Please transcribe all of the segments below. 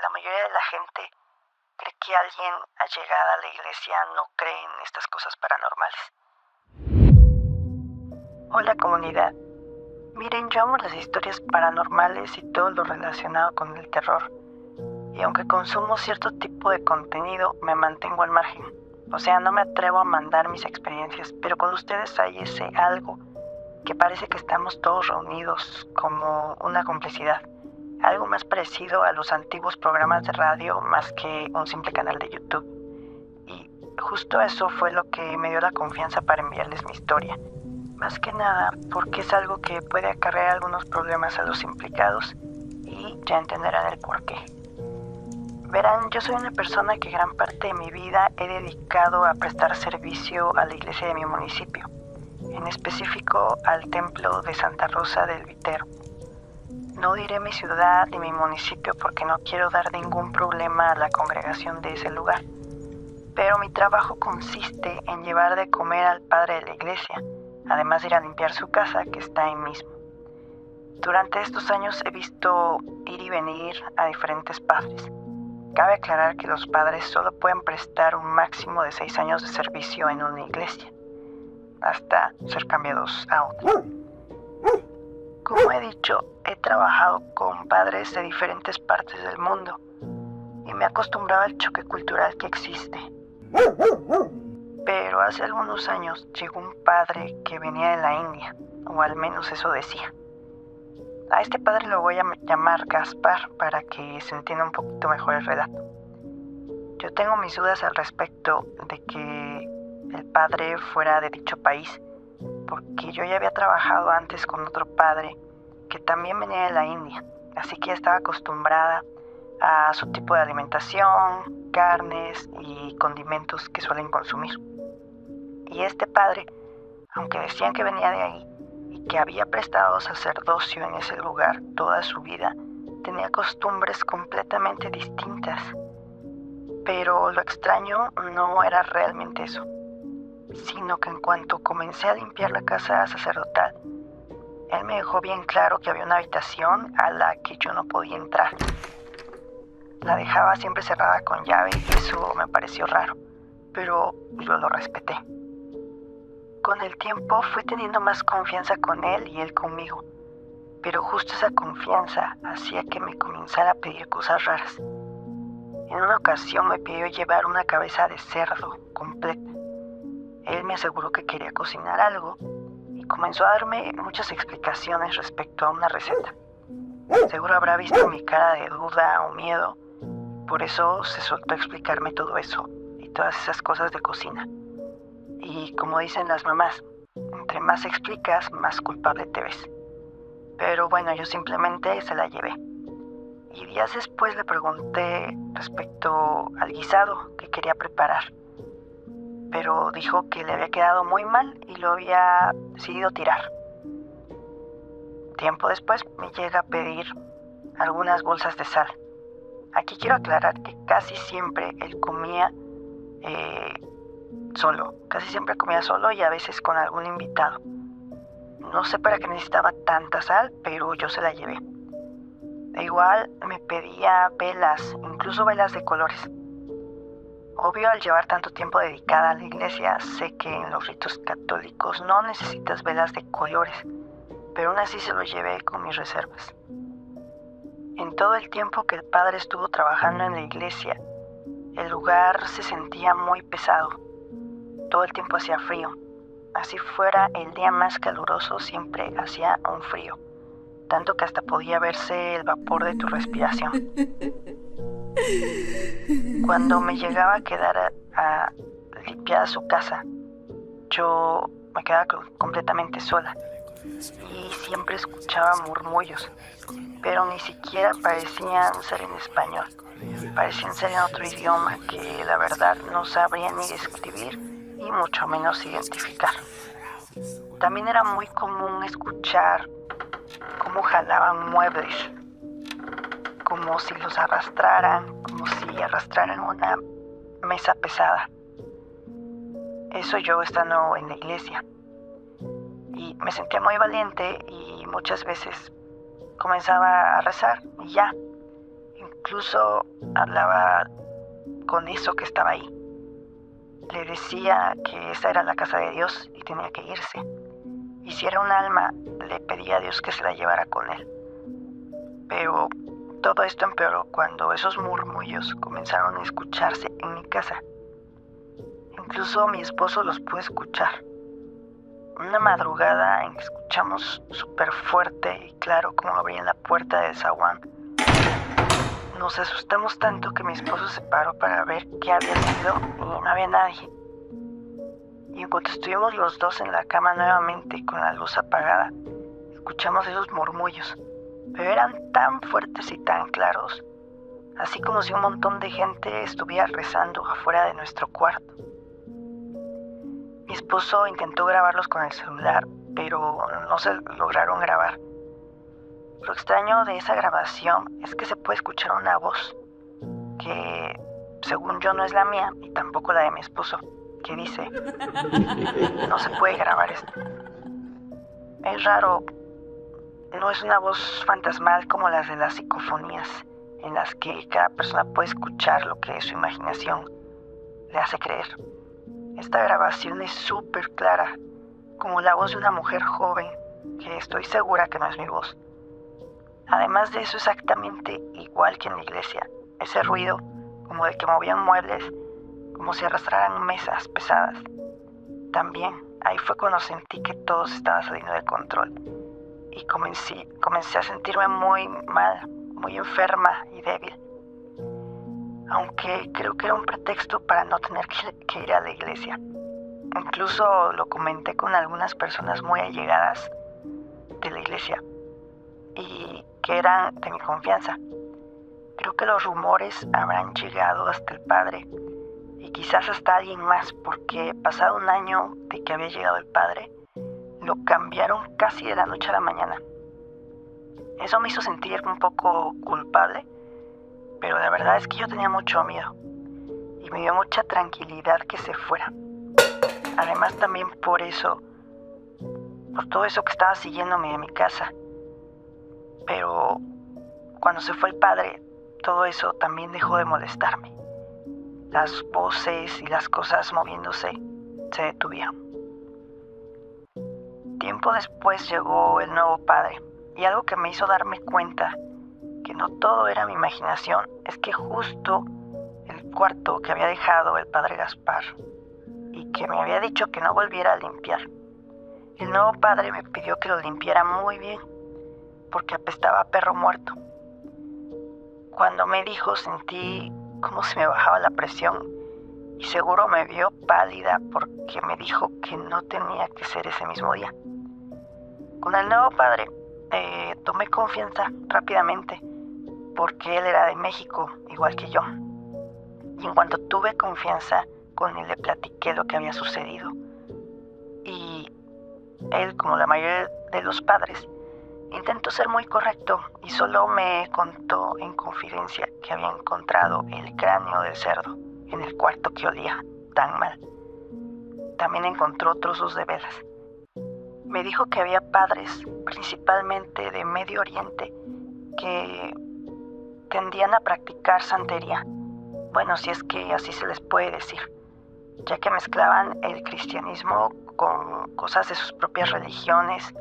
la mayoría de la gente cree que alguien allegada a la iglesia no cree en estas cosas paranormales. Hola comunidad. Miren, yo amo las historias paranormales y todo lo relacionado con el terror. Y aunque consumo cierto tipo de contenido, me mantengo al margen. O sea, no me atrevo a mandar mis experiencias, pero con ustedes hay ese algo que parece que estamos todos reunidos como una complicidad. Algo más parecido a los antiguos programas de radio más que un simple canal de YouTube. Y justo eso fue lo que me dio la confianza para enviarles mi historia. Más que nada porque es algo que puede acarrear algunos problemas a los implicados y ya entenderán el porqué. Verán, yo soy una persona que gran parte de mi vida he dedicado a prestar servicio a la iglesia de mi municipio, en específico al templo de Santa Rosa del Vitero. No diré mi ciudad ni mi municipio porque no quiero dar ningún problema a la congregación de ese lugar, pero mi trabajo consiste en llevar de comer al padre de la iglesia, además de ir a limpiar su casa que está ahí mismo. Durante estos años he visto ir y venir a diferentes padres. Cabe aclarar que los padres solo pueden prestar un máximo de 6 años de servicio en una iglesia, hasta ser cambiados a otra. Como he dicho, he trabajado con padres de diferentes partes del mundo y me he acostumbrado al choque cultural que existe. Pero hace algunos años llegó un padre que venía de la India, o al menos eso decía. A este padre lo voy a llamar Gaspar para que se entienda un poquito mejor el relato. Yo tengo mis dudas al respecto de que el padre fuera de dicho país, porque yo ya había trabajado antes con otro padre que también venía de la India, así que ya estaba acostumbrada a su tipo de alimentación, carnes y condimentos que suelen consumir. Y este padre, aunque decían que venía de ahí y que había prestado sacerdocio en ese lugar toda su vida, tenía costumbres completamente distintas. Pero lo extraño no era realmente eso, sino que en cuanto comencé a limpiar la casa sacerdotal, él me dejó bien claro que había una habitación a la que yo no podía entrar. La dejaba siempre cerrada con llave y eso me pareció raro, pero yo lo respeté. Con el tiempo fui teniendo más confianza con él y él conmigo, pero justo esa confianza hacía que me comenzara a pedir cosas raras. En una ocasión me pidió llevar una cabeza de cerdo completa. Él me aseguró que quería cocinar algo y comenzó a darme muchas explicaciones respecto a una receta. Seguro habrá visto mi cara de duda o miedo, por eso se soltó a explicarme todo eso y todas esas cosas de cocina. Y como dicen las mamás, entre más explicas, más culpable te ves. Pero bueno, yo simplemente se la llevé. Y días después le pregunté respecto al guisado que quería preparar. Pero dijo que le había quedado muy mal y lo había decidido tirar. Tiempo después me llega a pedir algunas bolsas de sal. Aquí quiero aclarar que casi siempre él comía solo. Casi siempre comía solo y a veces con algún invitado. No sé para qué necesitaba tanta sal, pero yo se la llevé. Da igual, me pedía velas, incluso velas de colores. Obvio, al llevar tanto tiempo dedicada a la iglesia, sé que en los ritos católicos no necesitas velas de colores, pero aún así se lo llevé con mis reservas. En todo el tiempo que el padre estuvo trabajando en la iglesia, el lugar se sentía muy pesado. Todo el tiempo hacía frío. Así fuera el día más caluroso, siempre hacía un frío. Tanto que hasta podía verse el vapor de tu respiración. Cuando me llegaba a quedar a limpiar su casa, yo me quedaba completamente sola y siempre escuchaba murmullos, pero ni siquiera parecían ser en español. Parecían ser en otro idioma que la verdad no sabría ni describir y mucho menos identificar. También era muy común escuchar cómo jalaban muebles, como si los arrastraran, como si arrastraran una mesa pesada. Eso yo estando en la iglesia. Y me sentía muy valiente y muchas veces comenzaba a rezar y ya. Incluso hablaba con eso que estaba ahí. Le decía que esa era la casa de Dios y tenía que irse. Y si era un alma, le pedía a Dios que se la llevara con él. Pero todo esto empeoró cuando esos murmullos comenzaron a escucharse en mi casa. Incluso mi esposo los pudo escuchar. Una madrugada en que escuchamos súper fuerte y claro como abrían la puerta del zaguán. Nos asustamos tanto que mi esposo se paró para ver qué había sido y no había nadie. Y en cuanto estuvimos los dos en la cama nuevamente con la luz apagada, escuchamos esos murmullos, pero eran tan fuertes y tan claros, así como si un montón de gente estuviera rezando afuera de nuestro cuarto. Mi esposo intentó grabarlos con el celular, pero no se lograron grabar. Lo extraño de esa grabación es que se puede escuchar una voz que, según yo, no es la mía y tampoco la de mi esposo, que dice: no se puede grabar esto. Es raro, no es una voz fantasmal como las de las psicofonías, en las que cada persona puede escuchar lo que su imaginación le hace creer. Esta grabación es súper clara, como la voz de una mujer joven, que estoy segura que no es mi voz. Además de eso, exactamente igual que en la iglesia, ese ruido, como de que movían muebles, como si arrastraran mesas pesadas. También, ahí fue cuando sentí que todo se estaba saliendo de control. Y comencé a sentirme muy mal, muy enferma y débil. Aunque creo que era un pretexto para no tener que ir a la iglesia. Incluso lo comenté con algunas personas muy allegadas de la iglesia y que eran de mi confianza. Creo que los rumores habrán llegado hasta el padre y quizás hasta alguien más, porque pasado un año de que había llegado el padre, lo cambiaron casi de la noche a la mañana. Eso me hizo sentir un poco culpable, pero la verdad es que yo tenía mucho miedo y me dio mucha tranquilidad que se fuera. Además también por todo eso que estaba siguiéndome de mi casa. Pero cuando se fue el padre, todo eso también dejó de molestarme. Las voces y las cosas moviéndose se detuvieron. Tiempo después llegó el nuevo padre, y algo que me hizo darme cuenta que no todo era mi imaginación es que justo el cuarto que había dejado el padre Gaspar y que me había dicho que no volviera a limpiar, el nuevo padre me pidió que lo limpiara muy bien porque apestaba a perro muerto. Cuando me dijo, sentí como se me bajaba la presión y seguro me vio pálida porque me dijo que no tenía que ser ese mismo día. Con el nuevo padre tomé confianza rápidamente porque él era de México, igual que yo. Y en cuanto tuve confianza con él, le platiqué lo que había sucedido. Y él, como la mayoría de los padres, intentó ser muy correcto y solo me contó en confidencia que había encontrado el cráneo del cerdo en el cuarto que olía tan mal. También encontró trozos de velas. Me dijo que había padres, principalmente de Medio Oriente, que tendían a practicar santería. Bueno, si es que así se les puede decir, ya que mezclaban el cristianismo con cosas de sus propias religiones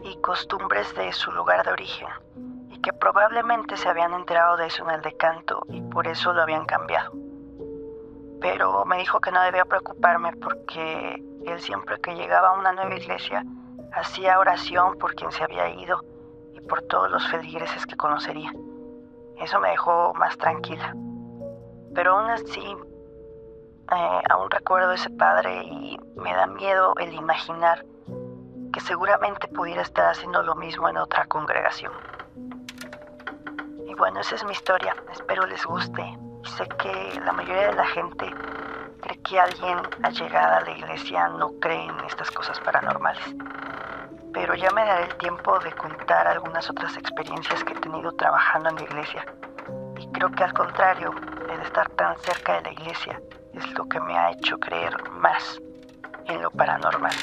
y costumbres de su lugar de origen, y que probablemente se habían enterado de eso en el decanto y por eso lo habían cambiado. Pero me dijo que no debía preocuparme porque él siempre que llegaba a una nueva iglesia hacía oración por quien se había ido y por todos los feligreses que conocería. Eso me dejó más tranquila. Pero aún así, aún recuerdo ese padre y me da miedo el imaginar que seguramente pudiera estar haciendo lo mismo en otra congregación. Y bueno, esa es mi historia. Espero les guste. Y sé que la mayoría de la gente cree que alguien allegada a la iglesia no cree en estas cosas paranormales. Pero ya me daré el tiempo de contar algunas otras experiencias que he tenido trabajando en la iglesia. Y creo que al contrario, el estar tan cerca de la iglesia es lo que me ha hecho creer más en lo paranormal.